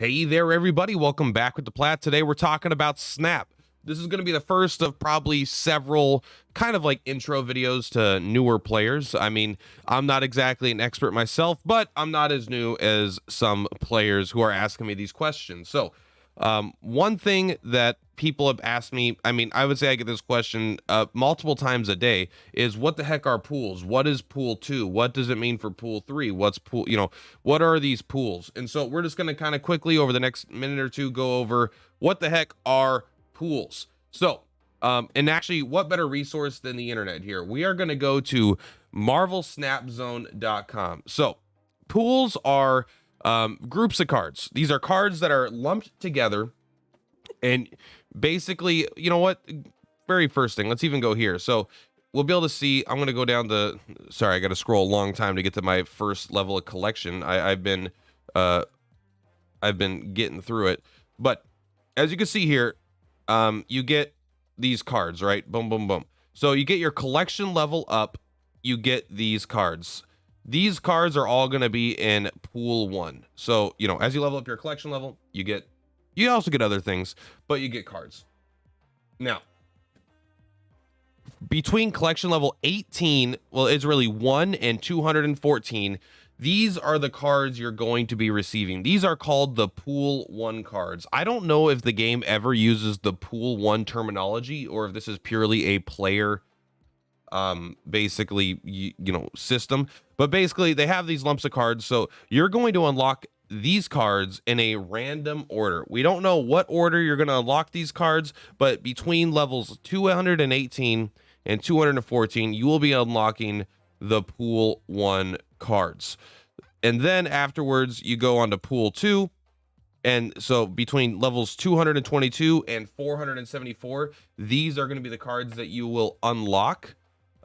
Hey there, everybody. Welcome back with the Plat. Today we're talking about Snap. This is going to be the first of probably several kind of like intro videos to newer players. I mean, I'm not exactly an expert myself, but I'm not as new as some players who are asking me these questions. So, one thing that people have asked me, I mean, I would say I get this question multiple times a day, is what the heck are pools? What is pool 2? What does it mean for pool 3? What's pool, what are these pools? And so we're just going to kind of quickly over the next minute or two go over what the heck are pools. So, and actually, what better resource than the internet here? We are going to go to marvelsnapzone.com. So, pools are groups of cards. These are cards that are lumped together, and basically, you know what? Very first thing, let's even go here. So we'll be able to see. I'm going to go down the. Sorry, I got to scroll a long time to get to my first level of collection. I've been getting through it, but as you can see here, you get these cards, right? Boom, boom, boom. So you get your collection level up. You get these cards. These cards are all going to be in pool 1. So, as you level up your collection level, you also get other things, but you get cards. Now, between collection level 18, well, it's really 1 and 214, these are the cards you're going to be receiving. These are called the pool 1 cards. I don't know if the game ever uses the pool 1 terminology or if this is purely a player basically system, but basically they have these lumps of cards, so you're going to unlock these cards in a random order. We don't know what order you're going to unlock these cards, but between levels 218 and 214 you will be unlocking the pool 1 cards, and then afterwards you go on to pool 2. And so between levels 222 and 474, these are going to be the cards that you will unlock.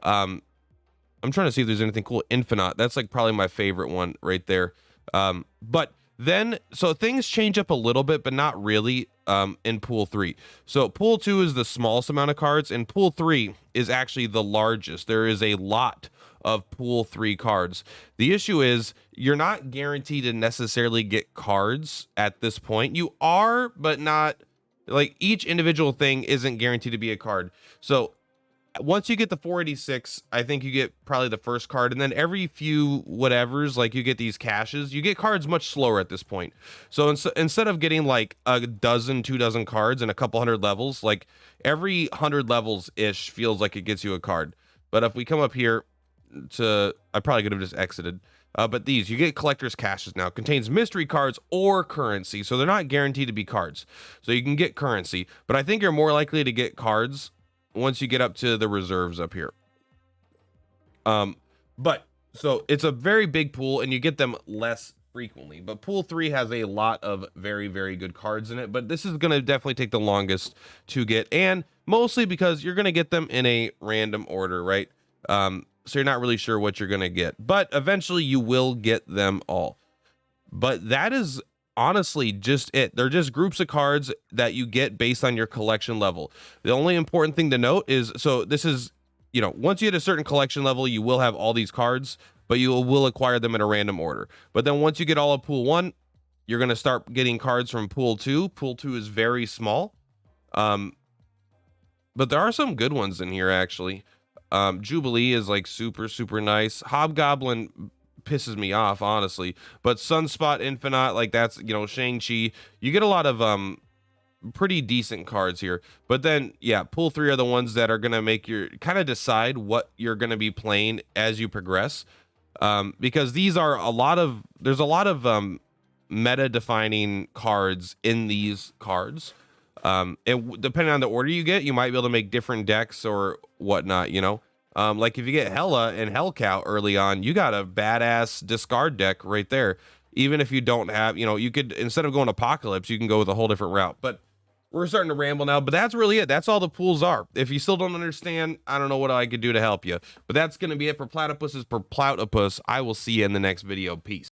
I'm trying to see if there's anything cool. Infinite, that's like probably my favorite one right there. But then, so things change up a little bit, but not really in pool 3. So pool 2 is the smallest amount of cards, and pool 3 is actually the largest. There is a lot of pool 3 cards. The issue is you're not guaranteed to necessarily get cards at this point. You are, but not, like, each individual thing isn't guaranteed to be a card. So once you get the 486, I think you get probably the first card, and then every few whatevers, like you get these caches, you get cards much slower at this point. So instead of getting like a dozen, 2 dozen cards and a couple hundred levels, like every 100 levels ish feels like it gets you a card. But if we come up here to, I probably could have just exited. But these, you get collector's caches now. Contains mystery cards or currency, so they're not guaranteed to be cards. So you can get currency, but I think you're more likely to get cards once you get up to the reserves up here. But so it's a very big pool and you get them less frequently, but pool 3 has a lot of very, very good cards in it, but this is going to definitely take the longest to get, and mostly because you're going to get them in a random order, right? So you're not really sure what you're going to get, but eventually you will get them all. But that is honestly just it. They're just groups of cards that you get based on your collection level. The only important thing to note is, so this is, once you hit a certain collection level, you will have all these cards, but you will acquire them in a random order. But then once you get all of pool 1, you're going to start getting cards from pool 2. Pool 2 is very small. But there are some good ones in here, actually. Jubilee is like super, super nice. Hobgoblin pisses me off, honestly, but Sunspot Infinite, like that's, Shang-Chi, you get a lot of pretty decent cards here. But then pool 3 are the ones that are going to make your kind of decide what you're going to be playing as you progress, because these are there's a lot of meta defining cards in these cards. Depending on the order you get, you might be able to make different decks or whatnot, like if you get Hela and Hellcow early on, you got a badass discard deck right there. Even if you don't have, you could, instead of going Apocalypse, you can go with a whole different route. But we're starting to ramble now, but that's really it. That's all the pools are. If you still don't understand, I don't know what I could do to help you. But that's going to be it for Platypus's Purplatypus. I will see you in the next video. Peace.